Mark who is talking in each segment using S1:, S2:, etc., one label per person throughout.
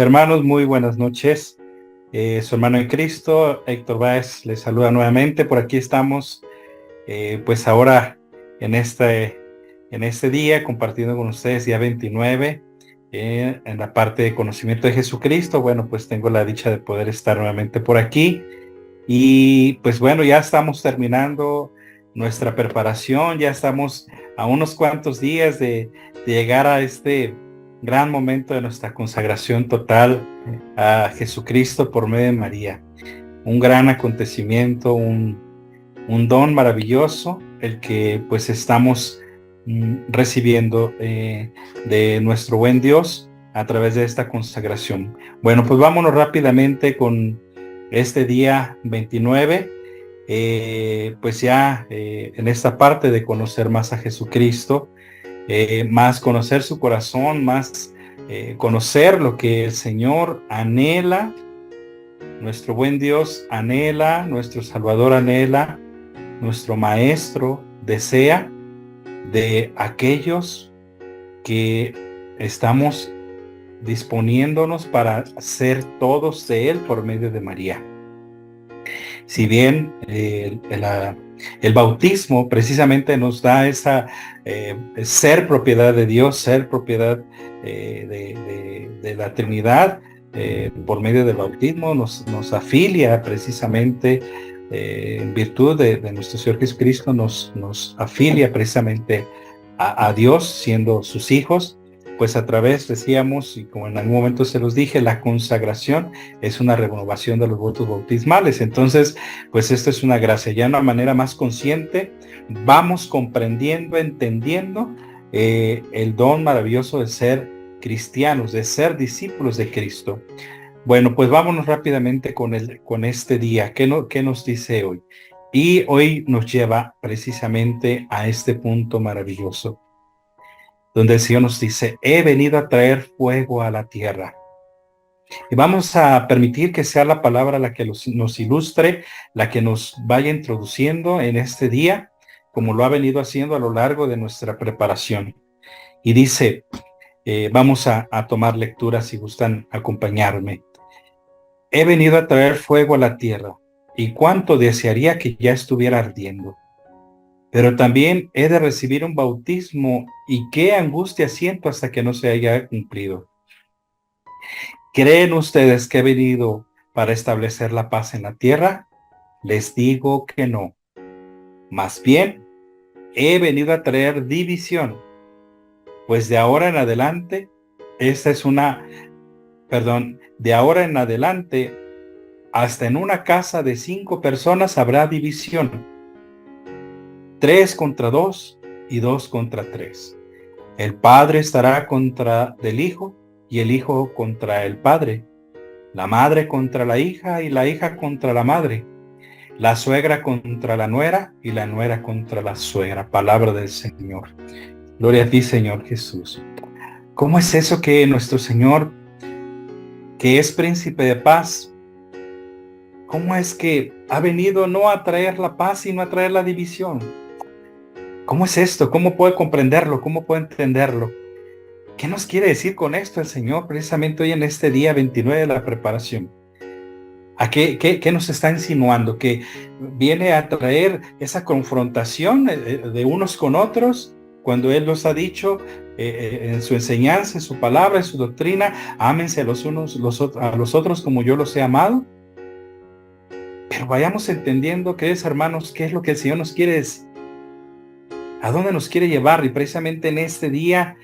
S1: Hermanos, muy buenas noches. Su hermano en Cristo, Héctor Báez, les saluda nuevamente. Por aquí estamos, pues ahora en este día, compartiendo con ustedes día 29, en la parte de conocimiento de Jesucristo. Bueno, pues tengo la dicha de poder estar nuevamente por aquí. Y pues bueno, ya estamos terminando nuestra preparación, ya estamos a unos cuantos días de llegar a este gran momento de nuestra consagración total a Jesucristo por medio de María. Un gran acontecimiento, un don maravilloso, el que pues estamos recibiendo de nuestro buen Dios a través de esta consagración. Bueno, pues vámonos rápidamente con este día 29, pues ya en esta parte de conocer más a Jesucristo, más conocer su corazón, más conocer lo que el Señor anhela, nuestro buen Dios anhela, nuestro Salvador anhela, nuestro Maestro desea de aquellos que estamos disponiéndonos para ser todos de Él por medio de María. Si bien el bautismo precisamente nos da esa ser propiedad de Dios, ser propiedad de la Trinidad, por medio del bautismo nos afilia precisamente, en virtud de nuestro Señor Jesucristo, nos afilia precisamente a Dios siendo sus hijos. Pues a través, decíamos, y como en algún momento se los dije, la consagración es una renovación de los votos bautismales. Entonces, pues esto es una gracia. Ya de una manera más consciente, vamos comprendiendo, entendiendo el don maravilloso de ser cristianos, de ser discípulos de Cristo. Bueno, pues vámonos rápidamente con este día. ¿Qué nos dice hoy? Y hoy nos lleva precisamente a este punto maravilloso, donde el Señor nos dice: he venido a traer fuego a la tierra. Y vamos a permitir que sea la palabra la que nos ilustre, la que nos vaya introduciendo en este día, como lo ha venido haciendo a lo largo de nuestra preparación. Y dice, vamos a tomar lectura si gustan acompañarme. He venido a traer fuego a la tierra, y cuánto desearía que ya estuviera ardiendo. Pero también he de recibir un bautismo, y qué angustia siento hasta que no se haya cumplido. ¿Creen ustedes que he venido para establecer la paz en la tierra? Les digo que no. Más bien, he venido a traer división, pues de ahora en adelante, de ahora en adelante, hasta en una casa de 5 personas habrá división. 3 contra 2 y 2 contra 3. El padre estará contra del hijo y el hijo contra el padre. La madre contra la hija y la hija contra la madre. La suegra contra la nuera y la nuera contra la suegra. Palabra del Señor. Gloria a ti, Señor Jesús. ¿Cómo es eso que nuestro Señor, que es príncipe de paz, cómo es que ha venido no a traer la paz, sino a traer la división? ¿Cómo es esto? ¿Cómo puede comprenderlo? ¿Cómo puede entenderlo? ¿Qué nos quiere decir con esto el Señor precisamente hoy en este día 29 de la preparación? ¿A qué nos está insinuando? ¿Que viene a traer esa confrontación de unos con otros? Cuando Él nos ha dicho en su enseñanza, en su palabra, en su doctrina, ámense los unos a los otros como yo los he amado. Pero vayamos entendiendo, queridos hermanos, qué es lo que el Señor nos quiere decir, a dónde nos quiere llevar. Y precisamente en este día,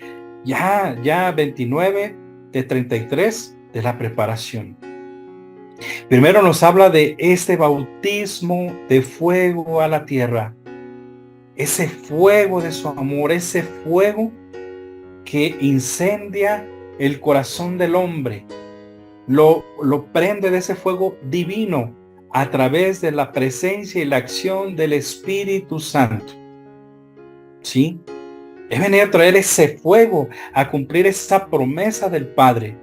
S1: ya 29 de 33 de la preparación. Primero nos habla de este bautismo de fuego a la tierra. Ese fuego de su amor, ese fuego que incendia el corazón del hombre. Lo prende de ese fuego divino a través de la presencia y la acción del Espíritu Santo. ¿Sí? He venido a traer ese fuego, a cumplir esa promesa del Padre.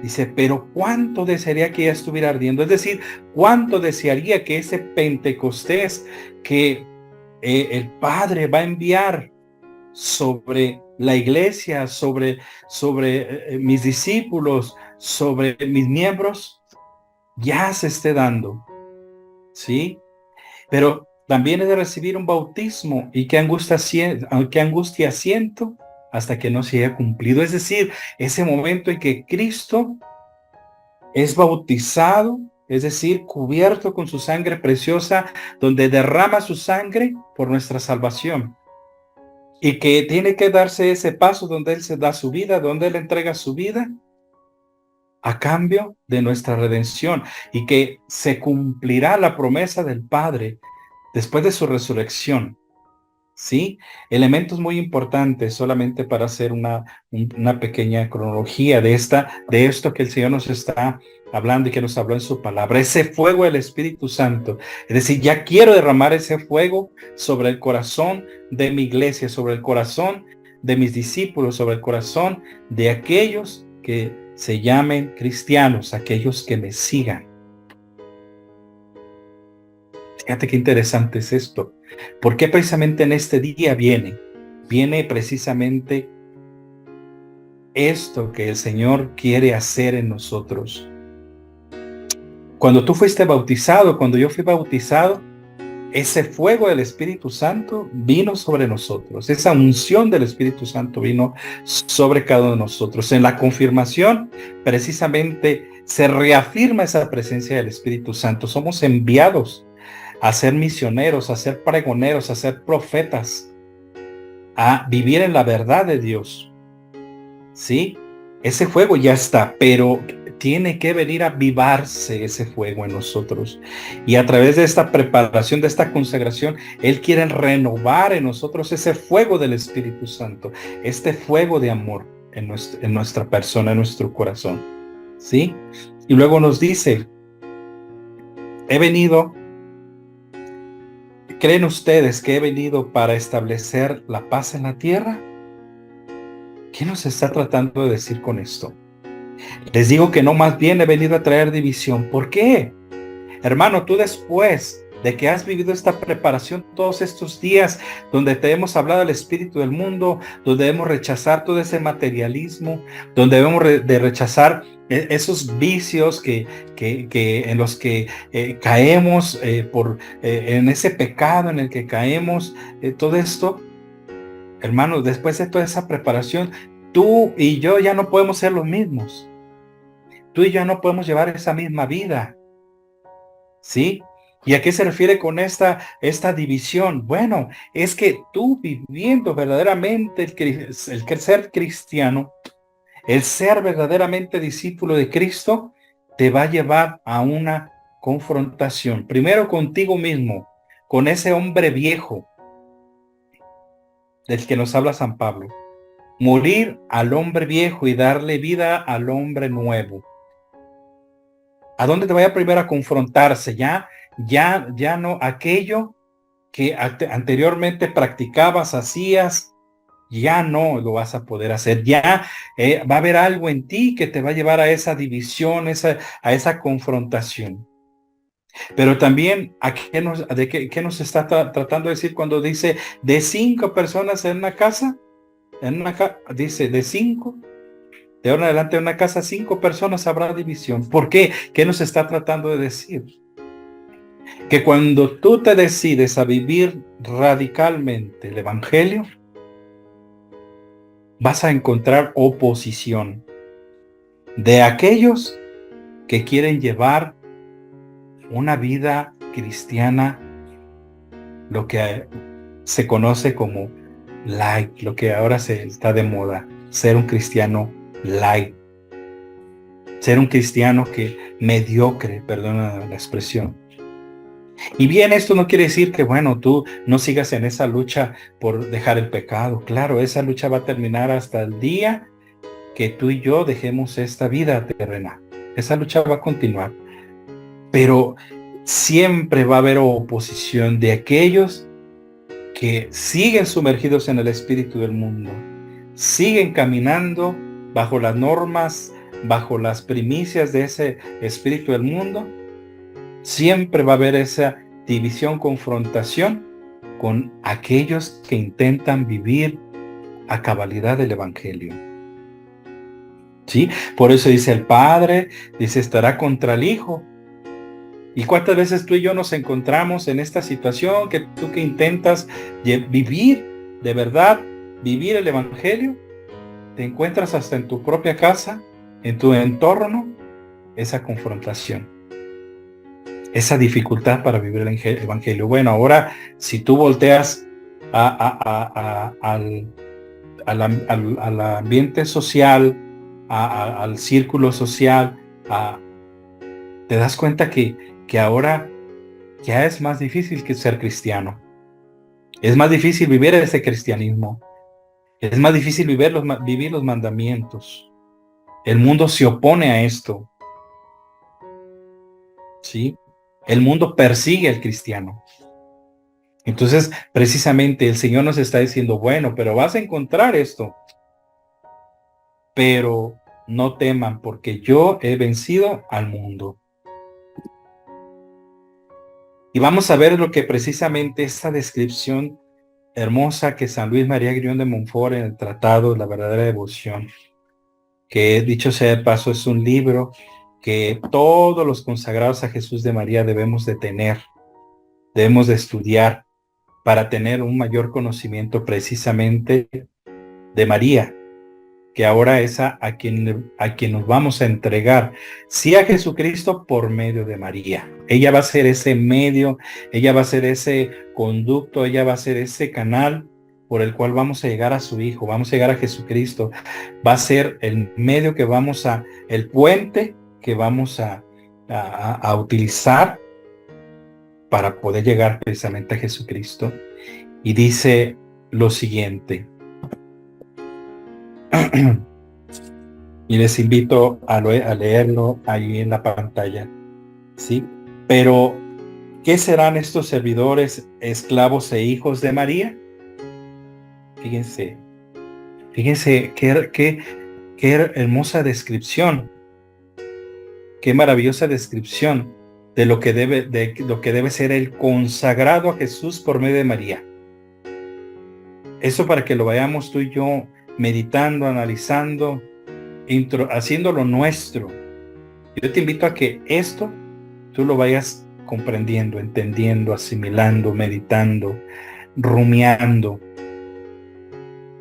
S1: Dice, pero cuánto desearía que ya estuviera ardiendo. Es decir, cuánto desearía que ese Pentecostés que el Padre va a enviar sobre la iglesia, sobre mis discípulos, sobre mis miembros ya se esté dando, ¿sí? Pero también he de recibir un bautismo y qué angustia siento hasta que no se haya cumplido. Es decir, ese momento en que Cristo es bautizado, es decir, cubierto con su sangre preciosa, donde derrama su sangre por nuestra salvación. Y que tiene que darse ese paso donde Él se da su vida, donde Él entrega su vida a cambio de nuestra redención, y que se cumplirá la promesa del Padre después de su resurrección. ¿Sí? Elementos muy importantes, solamente para hacer una pequeña cronología de esto que el Señor nos está hablando y que nos habló en su palabra. Ese fuego del Espíritu Santo. Es decir, ya quiero derramar ese fuego sobre el corazón de mi iglesia, sobre el corazón de mis discípulos, sobre el corazón de aquellos que se llamen cristianos, aquellos que me sigan. Fíjate qué interesante es esto. ¿Por qué precisamente en este día viene? Viene precisamente esto que el Señor quiere hacer en nosotros. Cuando tú fuiste bautizado, cuando yo fui bautizado, ese fuego del Espíritu Santo vino sobre nosotros. Esa unción del Espíritu Santo vino sobre cada uno de nosotros. En la confirmación, precisamente, se reafirma esa presencia del Espíritu Santo. Somos enviados a ser misioneros, a ser pregoneros, a ser profetas, a vivir en la verdad de Dios. ¿Sí? Ese fuego ya está, pero tiene que venir a avivarse ese fuego en nosotros. Y a través de esta preparación, de esta consagración, Él quiere renovar en nosotros ese fuego del Espíritu Santo, este fuego de amor en nuestra persona, en nuestro corazón. ¿Sí? Y luego nos dice, he venido. ¿Creen ustedes que he venido para establecer la paz en la tierra? ¿Qué nos está tratando de decir con esto? Les digo que no, más bien he venido a traer división. ¿Por qué? Hermano, tú después de que has vivido esta preparación todos estos días, donde te hemos hablado del espíritu del mundo, donde debemos rechazar todo ese materialismo, donde debemos de rechazar esos vicios que en los que caemos en ese pecado en el que caemos, todo esto, hermanos, después de toda esa preparación, tú y yo ya no podemos ser los mismos. Tú y yo no podemos llevar esa misma vida. ¿Sí? ¿Y a qué se refiere con esta división? Bueno, es que tú viviendo verdaderamente el ser cristiano, el ser verdaderamente discípulo de Cristo, te va a llevar a una confrontación. Primero contigo mismo, con ese hombre viejo del que nos habla San Pablo. Morir al hombre viejo y darle vida al hombre nuevo. ¿A dónde te vaya primero a confrontarse? Ya no aquello que anteriormente practicabas, hacías, ya no lo vas a poder hacer. Ya va a haber algo en ti que te va a llevar a esa división, a esa confrontación. Pero también, ¿qué nos está tratando de decir cuando dice de 5 personas en una casa? Dice de 5. De ahora en adelante en una casa 5 personas habrá división. ¿Por qué? ¿Qué nos está tratando de decir? Que cuando tú te decides a vivir radicalmente el evangelio, vas a encontrar oposición de aquellos que quieren llevar una vida cristiana, lo que se conoce como light, lo que ahora se está de moda, ser un cristiano light, ser un cristiano mediocre, perdona la expresión. Y bien, esto no quiere decir que, bueno, tú no sigas en esa lucha por dejar el pecado. Claro, esa lucha va a terminar hasta el día que tú y yo dejemos esta vida terrenal. Esa lucha va a continuar. Pero siempre va a haber oposición de aquellos que siguen sumergidos en el espíritu del mundo, siguen caminando bajo las normas, bajo las primicias de ese espíritu del mundo. Siempre va a haber esa división, confrontación con aquellos que intentan vivir a cabalidad del evangelio. ¿sí? Por eso dice el Padre, dice, estará contra el Hijo. ¿Y cuántas veces tú y yo nos encontramos en esta situación que tú que intentas vivir de verdad, vivir el Evangelio, te encuentras hasta en tu propia casa, en tu entorno, esa confrontación, esa dificultad para vivir el Evangelio? Bueno, ahora si tú volteas al ambiente social, al círculo social, te das cuenta que ahora ya es más difícil que ser cristiano. Es más difícil vivir ese cristianismo. Es más difícil vivir los mandamientos. El mundo se opone a esto, ¿sí? El mundo persigue al cristiano. Entonces, precisamente el Señor nos está diciendo, bueno, pero vas a encontrar esto, pero no teman porque yo he vencido al mundo. Y vamos a ver lo que precisamente esta descripción hermosa que San Luis María Griñón de Montfort en el Tratado de la Verdadera Devoción, que dicho sea de paso es un libro que todos los consagrados a Jesús de María debemos de tener, debemos de estudiar para tener un mayor conocimiento precisamente de María, que ahora es a quien nos vamos a entregar, sí a Jesucristo por medio de María. Ella va a ser ese medio, ella va a ser ese conducto, ella va a ser ese canal por el cual vamos a llegar a su Hijo, vamos a llegar a Jesucristo. Va a ser el medio que el puente que vamos a utilizar para poder llegar precisamente a Jesucristo. Y dice lo siguiente. Y les invito a leerlo ahí en la pantalla, ¿sí? Pero, ¿qué serán estos servidores, esclavos e hijos de María? Fíjense qué hermosa descripción, qué maravillosa descripción de lo que debe ser el consagrado a Jesús por medio de María. Eso para que lo vayamos tú y yo meditando, analizando, haciéndolo nuestro. Yo te invito a que esto tú lo vayas comprendiendo, entendiendo, asimilando, meditando, rumiando,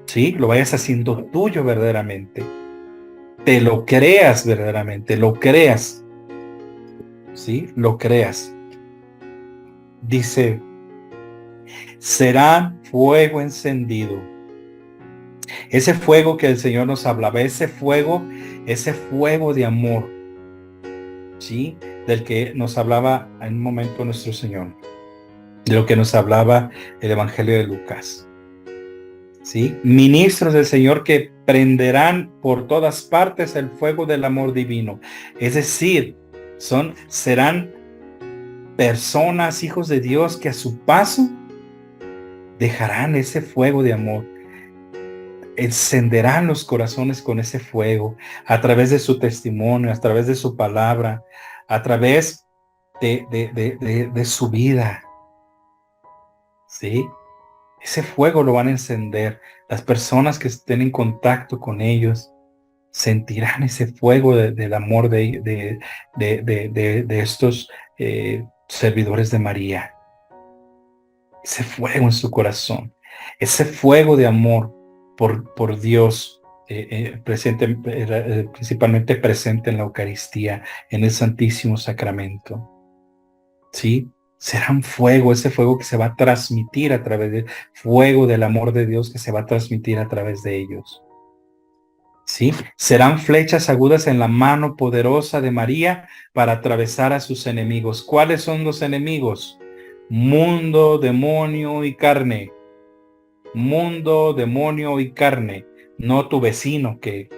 S1: ¿sí? Lo vayas haciendo tuyo verdaderamente. Te lo creas verdaderamente, lo creas, ¿sí? Lo creas. Dice, será fuego encendido. Ese fuego que el Señor nos hablaba, ese fuego de amor, ¿sí? Del que nos hablaba en un momento nuestro Señor, de lo que nos hablaba el Evangelio de Lucas, ¿sí? Ministros del Señor que prenderán por todas partes el fuego del amor divino. Es decir, serán personas, hijos de Dios, que a su paso dejarán ese fuego de amor, encenderán los corazones con ese fuego a través de su testimonio, a través de su palabra, a través de su vida, ¿sí? Ese fuego lo van a encender. Las personas que estén en contacto con ellos sentirán ese fuego del amor de estos servidores de María. Ese fuego en su corazón, ese fuego de amor por Dios, principalmente presente en la Eucaristía, en el Santísimo Sacramento. ¿Sí? Será un fuego, ese fuego que se va a transmitir a través del fuego del amor de Dios que se va a transmitir a través de ellos. ¿Sí? Serán flechas agudas en la mano poderosa de María para atravesar a sus enemigos. ¿Cuáles son los enemigos? Mundo, demonio y carne. Mundo, demonio y carne. No tu vecino que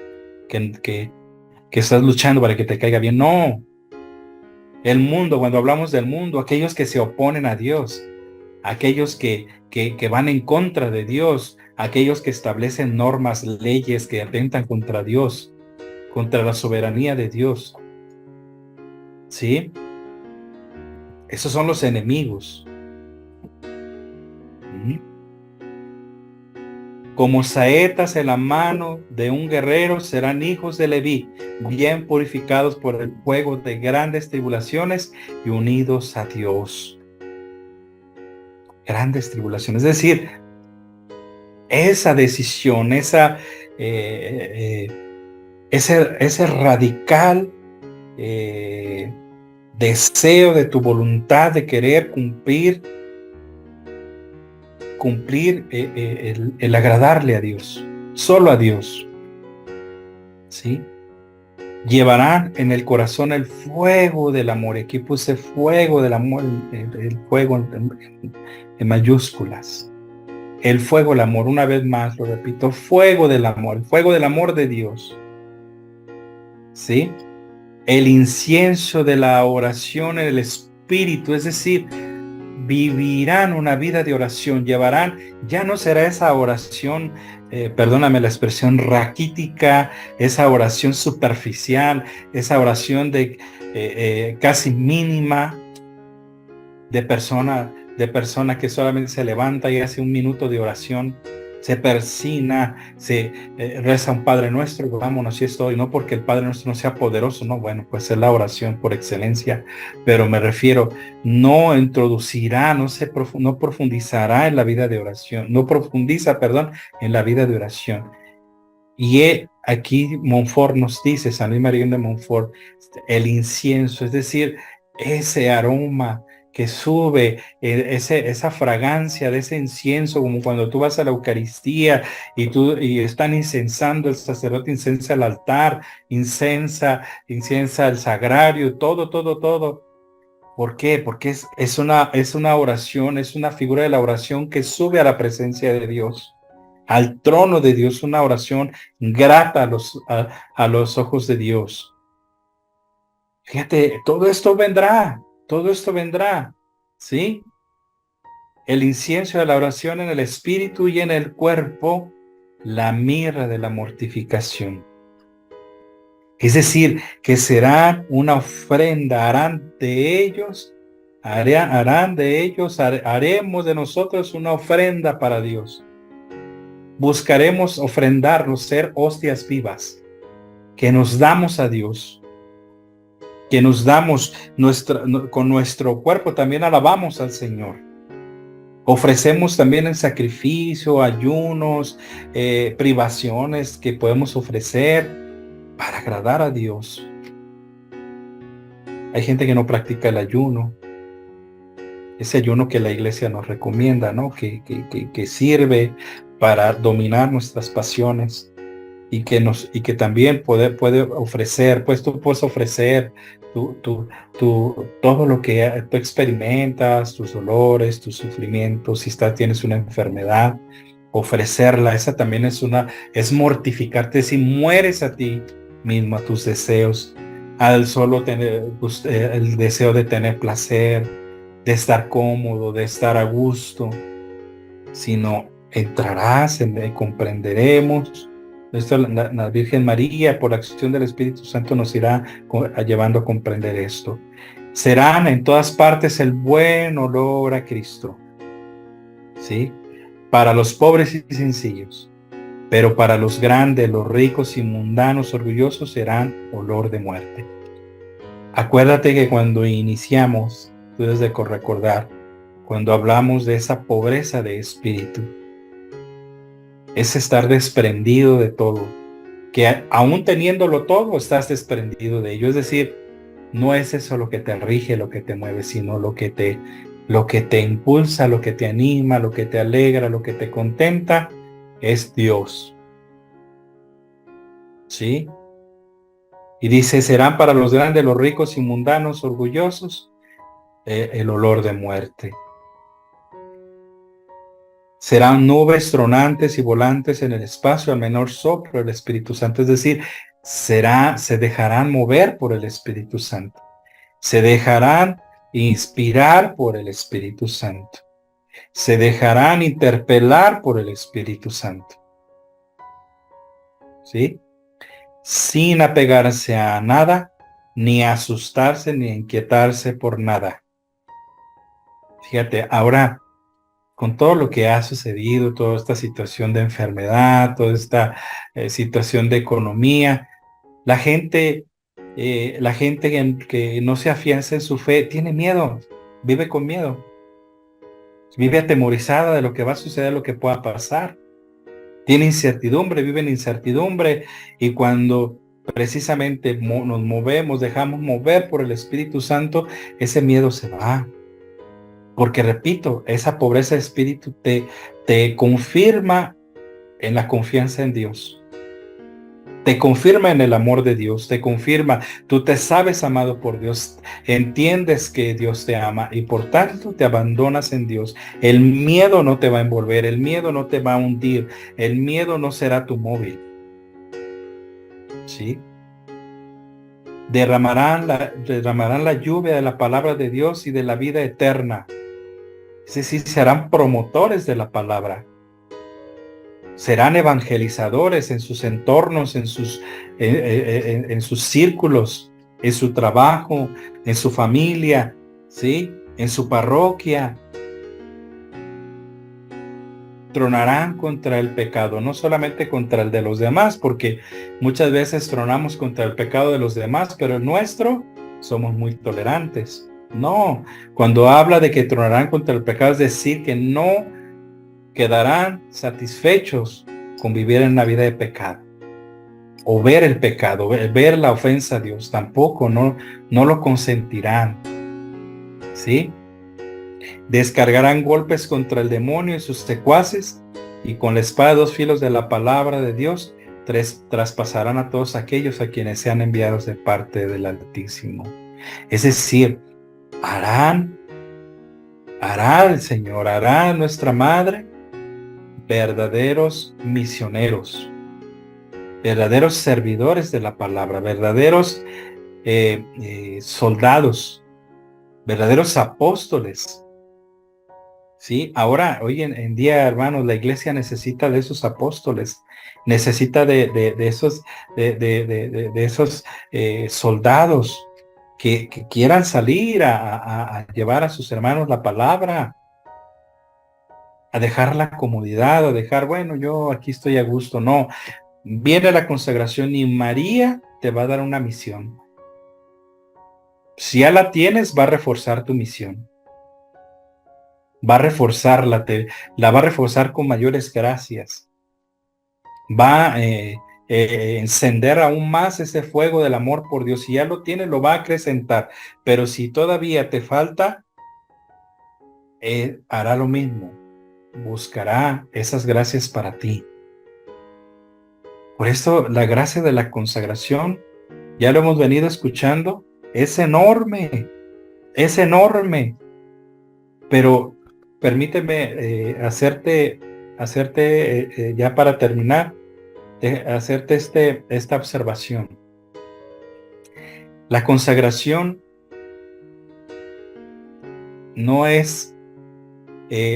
S1: estás luchando para que te caiga bien. No. El mundo, cuando hablamos del mundo, aquellos que se oponen a Dios, aquellos que van en contra de Dios, aquellos que establecen normas, leyes que atentan contra Dios, contra la soberanía de Dios. ¿Sí? Esos son los enemigos. Como saetas en la mano de un guerrero serán hijos de Leví, bien purificados por el fuego de grandes tribulaciones y unidos a Dios. Grandes tribulaciones, es decir, esa decisión, ese radical deseo de tu voluntad de querer cumplir el agradarle a Dios, solo a Dios, ¿sí? Llevarán en el corazón el fuego del amor. Aquí puse fuego del amor, el fuego en mayúsculas. El fuego del amor, una vez más lo repito, fuego del amor, el fuego del amor de Dios, ¿sí? El incienso de la oración en el Espíritu, es decir, vivirán una vida de oración, llevarán, ya no será esa oración, perdóname la expresión, raquítica, esa oración superficial, esa oración de casi mínima, de persona que solamente se levanta y hace un minuto de oración, se persina, se reza un Padre Nuestro, vámonos y esto, y no porque el Padre Nuestro no sea poderoso, no, bueno, pues es la oración por excelencia, pero me refiero, no introducirá, no profundizará en la vida de oración, no profundiza, perdón, en la vida de oración. Y aquí Montfort nos dice, San Luis María de Montfort, el incienso, es decir, ese aroma que sube, esa fragancia de ese incienso, como cuando tú vas a la Eucaristía y están incensando, el sacerdote incensa el altar, incensa el sagrario, todo. ¿Por qué? Porque es una oración, es una figura de la oración que sube a la presencia de Dios, al trono de Dios, una oración grata a los ojos de Dios. Fíjate, todo esto vendrá, ¿sí? El incienso de la oración en el espíritu y en el cuerpo, la mirra de la mortificación. Es decir, que será una ofrenda, haremos de nosotros una ofrenda para Dios. Buscaremos ofrendarnos, ser hostias vivas, que nos damos a Dios, que nos damos con nuestro cuerpo, también alabamos al Señor. Ofrecemos también el sacrificio, ayunos, privaciones que podemos ofrecer para agradar a Dios. Hay gente que no practica el ayuno, ese ayuno que la iglesia nos recomienda, ¿no? Que sirve para dominar nuestras pasiones y que también puede ofrecer, pues tú puedes ofrecer todo lo que tú experimentas, tus dolores, tus sufrimientos, si tienes una enfermedad, ofrecerla. Esa también es mortificarte, si mueres a ti mismo, a tus deseos, al solo tener el deseo de tener placer, de estar cómodo, de estar a gusto, sino entrarás, comprenderemos. Esto, la Virgen María, por la acción del Espíritu Santo, nos irá llevando a comprender esto. Serán en todas partes el buen olor a Cristo, ¿sí? Para los pobres y sencillos, pero para los grandes, los ricos y mundanos, orgullosos, serán olor de muerte. Acuérdate que cuando iniciamos, tú debes de recordar, cuando hablamos de esa pobreza de espíritu, es estar desprendido de todo, que aún teniéndolo todo, estás desprendido de ello. Es decir, no es eso lo que te rige, lo que te mueve, sino lo que te impulsa, lo que te anima, lo que te alegra, lo que te contenta, es Dios. ¿Sí? Y dice, serán para los grandes, los ricos y mundanos, orgullosos, el olor de muerte. Serán nubes tronantes y volantes en el espacio al menor soplo del Espíritu Santo. Es decir, se dejarán mover por el Espíritu Santo. Se dejarán inspirar por el Espíritu Santo. Se dejarán interpelar por el Espíritu Santo. ¿Sí? Sin apegarse a nada, ni asustarse, ni inquietarse por nada. Fíjate, ahora, con todo lo que ha sucedido, toda esta situación de enfermedad, toda esta situación de economía, la gente que no se afianza en su fe tiene miedo, vive con miedo, vive atemorizada de lo que va a suceder, lo que pueda pasar. Tiene incertidumbre, vive en incertidumbre, y cuando precisamente nos movemos, dejamos mover por el Espíritu Santo, ese miedo se va. Porque repito, esa pobreza de espíritu te confirma en la confianza en Dios. Te confirma en el amor de Dios, te confirma, tú te sabes amado por Dios, entiendes que Dios te ama y por tanto te abandonas en Dios. El miedo no te va a envolver, el miedo no te va a hundir, el miedo no será tu móvil. ¿Sí? Derramarán la lluvia de la palabra de Dios y de la vida eterna. Es decir, serán promotores de la palabra. Serán evangelizadores en sus entornos, en sus círculos, en su trabajo, en su familia, ¿sí? En su parroquia. Tronarán contra el pecado, no solamente contra el de los demás, porque muchas veces tronamos contra el pecado de los demás, pero el nuestro somos muy tolerantes. No, cuando habla de que tronarán contra el pecado, es decir, que no quedarán satisfechos con vivir en la vida de pecado o ver el pecado, ver la ofensa a Dios. Tampoco, no lo consentirán. ¿Sí? Descargarán golpes contra el demonio y sus secuaces, y con la espada de dos filos de la palabra de Dios traspasarán a todos aquellos a quienes sean enviados de parte del Altísimo. Es decir, hará el Señor, hará nuestra Madre verdaderos misioneros, verdaderos servidores de la palabra, verdaderos soldados, verdaderos apóstoles. Sí, ahora, hoy en día, hermanos, la iglesia necesita de esos apóstoles, necesita de esos soldados que quieran salir a llevar a sus hermanos la palabra, a dejar la comodidad, a dejar, bueno, yo aquí estoy a gusto. No, viene la consagración y María te va a dar una misión. Si ya la tienes, va a reforzar tu misión. Va a reforzarla, la va a reforzar con mayores gracias. Va a encender aún más ese fuego del amor por Dios. Si ya lo tienes, lo va a acrecentar. Pero si todavía te falta, hará lo mismo. Buscará esas gracias para ti. Por esto la gracia de la consagración, ya lo hemos venido escuchando, es enorme, pero permíteme hacerte ya para terminar, hacerte esta observación. La consagración no es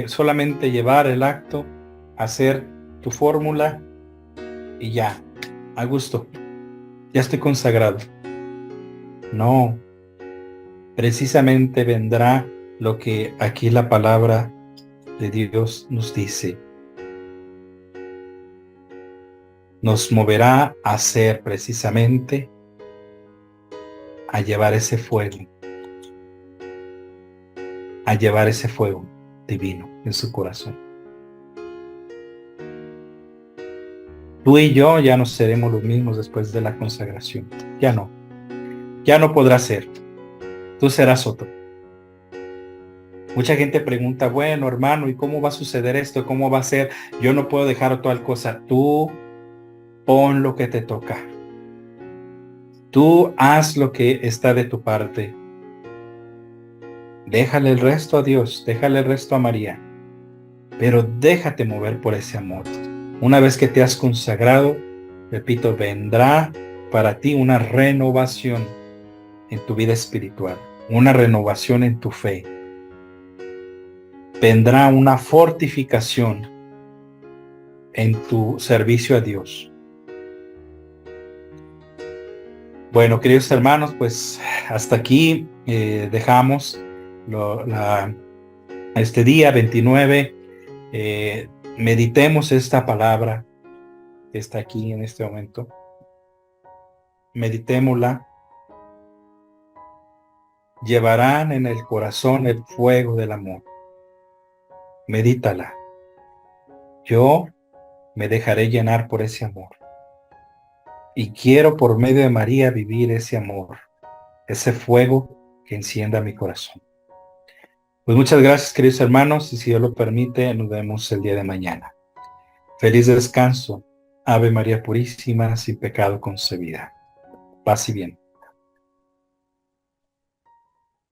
S1: solamente llevar el acto, hacer tu fórmula y ya, a gusto, ya estoy consagrado. No, precisamente vendrá lo que aquí la palabra de Dios nos dice. Nos moverá a hacer precisamente, a llevar ese fuego divino en su corazón. Tú y yo ya no seremos los mismos después de la consagración. Ya no podrás ser. Tú serás otro. Mucha gente pregunta, bueno, hermano, ¿y cómo va a suceder esto? ¿Cómo va a ser? Yo no puedo dejar tal cosa. Tú pon lo que te toca. Tú haz lo que está de tu parte. Déjale el resto a Dios, déjale el resto a María. Pero déjate mover por ese amor. Una vez que te has consagrado, repito, vendrá para ti una renovación en tu vida espiritual, una renovación en tu fe. Vendrá una fortificación en tu servicio a Dios. Bueno, queridos hermanos, pues hasta aquí dejamos este día 29 meditemos esta palabra que está aquí en este momento. Meditémosla. Llevarán en el corazón el fuego del amor. Medítala. Yo me dejaré llenar por ese amor. Y quiero por medio de María vivir ese amor, ese fuego que encienda mi corazón. Pues muchas gracias, queridos hermanos, y si Dios lo permite, nos vemos el día de mañana. Feliz descanso. Ave María Purísima, sin pecado concebida. Paz y bien.